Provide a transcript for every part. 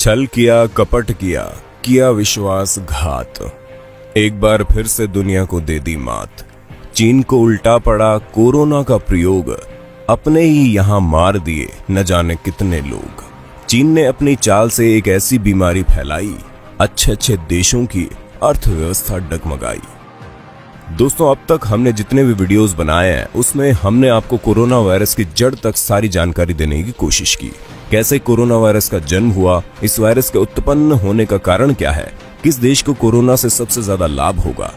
छल किया, कपट किया, किया विश्वासघात। एक बार फिर से दुनिया को दे दी मात। चीन को उल्टा पड़ा कोरोना का प्रयोग, अपने ही यहां मार दिए न जाने कितने लोग। चीन ने अपनी चाल से एक ऐसी बीमारी फैलाई, अच्छे अच्छे देशों की अर्थव्यवस्था डगमगाई। दोस्तों, अब तक हमने जितने भी वीडियोस बनाए हैं उसमें हमने आपको कोरोना वायरस की जड़ तक सारी जानकारी देने की कोशिश की। कैसे कोरोना वायरस का जन्म हुआ, इस वायरस के उत्पन्न होने का कारण क्या है, किस देश को कोरोना से सबसे ज्यादा लाभ होगा।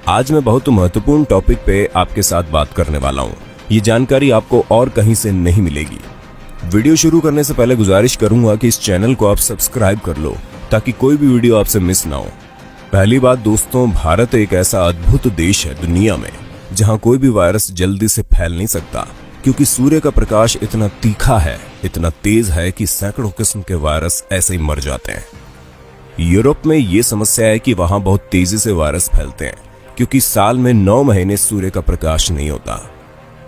आज मैं बहुत महत्वपूर्ण टॉपिक पे आपके साथ बात करने वाला हूँ। ये जानकारी आपको और कहीं से नहीं मिलेगी। वीडियो शुरू करने से पहले गुजारिश करूंगा कि इस चैनल को आप सब्सक्राइब कर लो ताकि कोई भी वीडियो आपसे मिस ना हो। पहली बात दोस्तों, भारत एक ऐसा अद्भुत देश है दुनिया में जहां कोई भी वायरस जल्दी से फैल नहीं सकता, क्योंकि सूर्य का प्रकाश इतना तीखा है, इतना तेज है कि सैकड़ों किस्म के वायरस ऐसे ही मर जाते हैं। यूरोप में ये समस्या है कि वहां बहुत तेजी से वायरस फैलते हैं, क्योंकि साल में 9 महीने सूर्य का प्रकाश नहीं होता।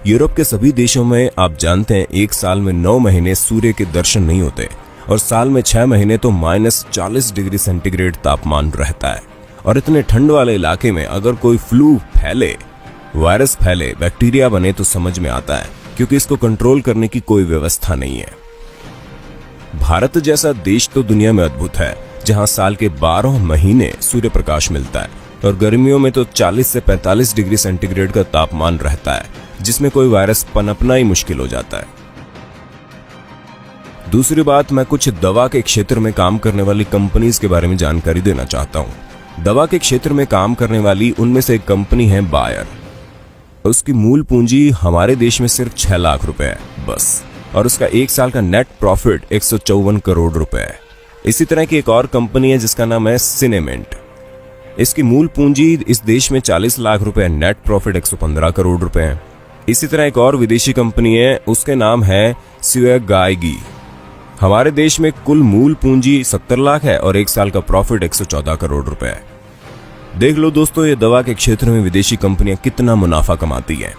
यूरोप के सभी देशों में आप जानते हैं एक साल में 9 महीने सूर्य के दर्शन नहीं होते और साल में 6 महीने तो -40 डिग्री सेंटीग्रेड तापमान रहता है। और इतने ठंड वाले इलाके में अगर कोई फ्लू फैले, वायरस फैले, बैक्टीरिया बने तो समझ में आता है, क्योंकि इसको कंट्रोल करने की कोई व्यवस्था नहीं है। भारत जैसा देश तो दुनिया में अद्भुत है, जहां साल के 12 महीने सूर्य प्रकाश मिलता है और गर्मियों में तो 40 से 45 डिग्री सेंटीग्रेड का तापमान रहता है, जिसमें कोई वायरस पनपना ही मुश्किल हो जाता है। दूसरी बात, मैं कुछ दवा के क्षेत्र में काम करने वाली कंपनीज के बारे में जानकारी देना चाहता हूं। दवा के क्षेत्र में काम करने वाली उनमें से एक कंपनी है बायर। उसकी मूल पूंजी हमारे देश में सिर्फ 6 लाख रुपए है बस, और उसका एक साल का नेट प्रॉफिट 154 करोड़ रुपए है। इसी तरह की एक और कंपनी है जिसका नाम है सिनेमेंट। इसकी मूल पूंजी इस देश में 40 लाख रुपए है, नेट प्रॉफिट 115 करोड़ रुपए है। इसी तरह एक और विदेशी कंपनी है, उसके नाम है सिवेगाईगी। हमारे देश में कुल मूल पूंजी 70 लाख है और एक साल का प्रॉफिट 114 करोड़ रुपए है। देख लो दोस्तों, ये दवा के क्षेत्र में विदेशी कंपनियां कितना मुनाफा कमाती हैं,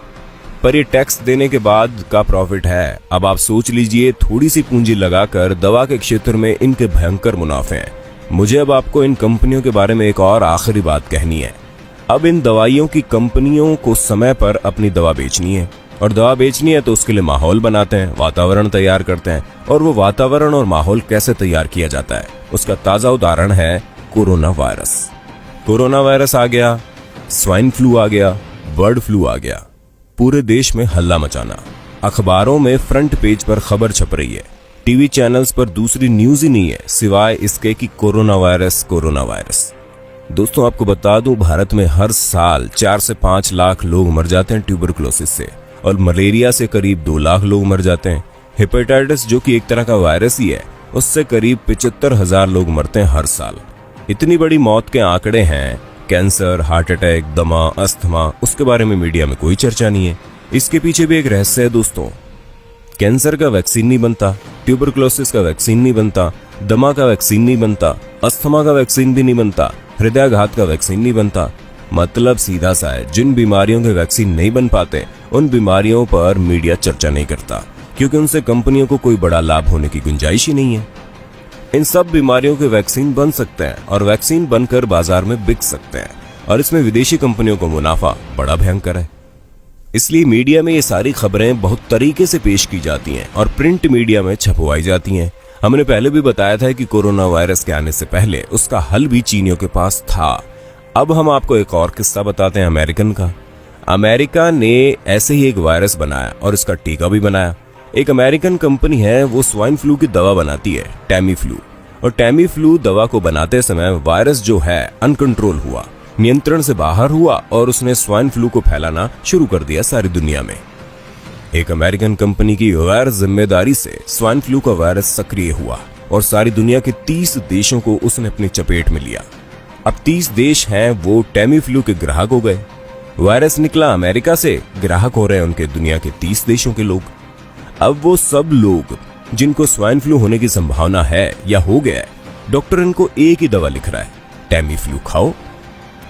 पर ये टैक्स देने के बाद का प्रॉफिट है। अब आप सोच लीजिए, थोड़ी सी पूंजी लगाकर दवा के क्षेत्र में इनके भयंकर मुनाफे हैं। मुझे अब आपको इन कंपनियों के बारे में एक और आखिरी बात कहनी है। अब इन दवाइयों की कंपनियों को समय पर अपनी दवा बेचनी है, और दवा बेचनी है तो उसके लिए माहौल बनाते हैं, वातावरण तैयार करते हैं। और वो वातावरण और माहौल कैसे तैयार किया जाता है, उसका ताजा उदाहरण है कोरोना वायरस। कोरोना वायरस आ गया, स्वाइन फ्लू आ गया, बर्ड फ्लू आ गया, पूरे देश में हल्ला मचाना। अखबारों में फ्रंट पेज पर खबर छप रही है, टीवी चैनल्स पर दूसरी न्यूज ही नहीं है सिवाय इसके कि कोरोना वायरस, कोरोना वायरस। दोस्तों, आपको बता दूं, भारत में हर साल 4 से 5 लाख लोग मर जाते हैं ट्यूबरकुलोसिस से, और मलेरिया से करीब 2 लाख लोग मर जाते हैं। हेपेटाइटिस, जो कि एक तरह का वायरस ही है, उससे करीब 75,000 लोग मरते हैं हर साल। इतनी बड़ी मौत के आंकड़े हैं। कैंसर, हार्ट अटैक, दमा, अस्थमा, उसके बारे में मीडिया में कोई चर्चा नहीं है। इसके पीछे भी एक रहस्य है दोस्तों। कैंसर का वैक्सीन नहीं बनता, ट्यूबरकुलोसिस का वैक्सीन नहीं बनता, दमा का वैक्सीन नहीं बनता, अस्थमा का वैक्सीन भी नहीं बनता, हृदयाघात का वैक्सीन नहीं बनता। मतलब सीधा सा है, जिन बीमारियों के वैक्सीन नहीं बन पाते उन बीमारियों पर मीडिया चर्चा नहीं करता, क्योंकि उनसे कंपनियों को कोई बड़ा लाभ होने की गुंजाइश ही नहीं है। इन सब बीमारियों के वैक्सीन बन सकते हैं और वैक्सीन बनकर बाजार में बिक सकते हैं, और इसमें विदेशी कंपनियों को मुनाफा बड़ा भयंकर है। इसलिए मीडिया में ये सारी खबरें बहुत तरीके से पेश की जाती हैं और प्रिंट मीडिया में छपवाई जाती हैं। हमने पहले भी बताया था कि कोरोना वायरस के आने से पहले उसका हल भी चीनियों के पास था। अब हम आपको एक और किस्सा बताते हैं अमेरिकन का। अमेरिका ने ऐसे ही एक वायरस बनाया और इसका टीका भी बनाया। एक अमेरिकन कंपनी है, वो स्वाइन फ्लू की दवा बनाती है, टैमीफ्लू। और टैमीफ्लू दवा को बनाते समय वायरस जो है अनकंट्रोल हुआ, नियंत्रण से बाहर हुआ और उसने स्वाइन फ्लू को फैलाना शुरू कर दिया सारी दुनिया में। एक अमेरिकन कंपनी की गैर जिम्मेदारी से स्वाइन फ्लू का वायरस सक्रिय हुआ और सारी दुनिया के 30 देशों को उसने अपनी चपेट में लिया। अब 30 देश हैं वो टैमीफ्लू के ग्राहक हो गए। वायरस निकला अमेरिका से, ग्राहक हो रहे हैं उनके दुनिया के 30 देशों के लोग। अब वो सब लोग जिनको स्वाइन फ्लू होने की संभावना है या हो गया है, डॉक्टर इनको एक ही दवा लिख रहा है, टैमीफ्लू खाओ।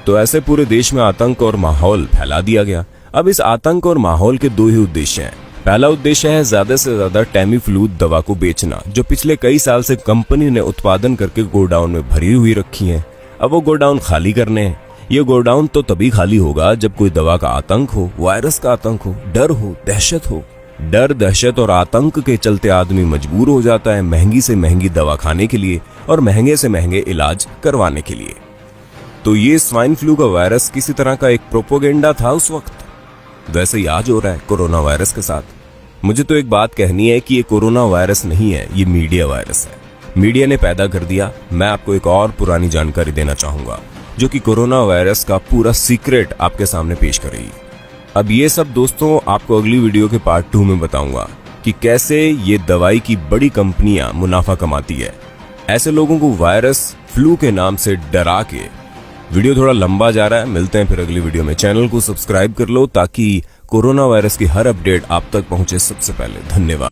तो ऐसे पूरे देश में आतंक और माहौल फैला दिया गया। अब इस आतंक और माहौल के 2 ही उद्देश्य हैं। पहला उद्देश्य है ज्यादा से ज्यादा टैमीफ्लू दवा को बेचना, जो पिछले कई साल से कंपनी ने उत्पादन करके गोडाउन में भरी हुई रखी है। अब वो गोडाउन खाली करने हैं। ये गोडाउन तो तभी खाली होगा जब कोई दवा का आतंक हो, वायरस का आतंक हो, डर हो, दहशत हो। डर, दहशत और आतंक के चलते आदमी मजबूर हो जाता है महंगी से महंगी दवा खाने के लिए और महंगे से महंगे इलाज करवाने के लिए। तो ये स्वाइन फ्लू का वायरस किसी तरह का एक प्रोपोगेंडा था उस वक्त। वैसे ही आज हो रहा है कोरोना वायरस के साथ। मुझे तो एक बात कहनी है कि ये कोरोना वायरस नहीं है, ये मीडिया वायरस है। मीडिया ने पैदा कर दिया। मैं आपको एक और पुरानी जानकारी देना चाहूंगा जो कि कोरोना वायरस का पूरा सीक्रेट आपके सामने पेश करेगी। अब ये सब दोस्तों आपको अगली वीडियो के पार्ट 2 में बताऊंगा कि कैसे ये दवाई की बड़ी कंपनियां मुनाफा कमाती है, ऐसे लोगों को वायरस फ्लू के नाम से डरा के। वीडियो थोड़ा लंबा जा रहा है, मिलते हैं फिर अगली वीडियो में। चैनल को सब्सक्राइब कर लो ताकि कोरोना वायरस की हर अपडेट आप तक पहुंचे सबसे पहले। धन्यवाद।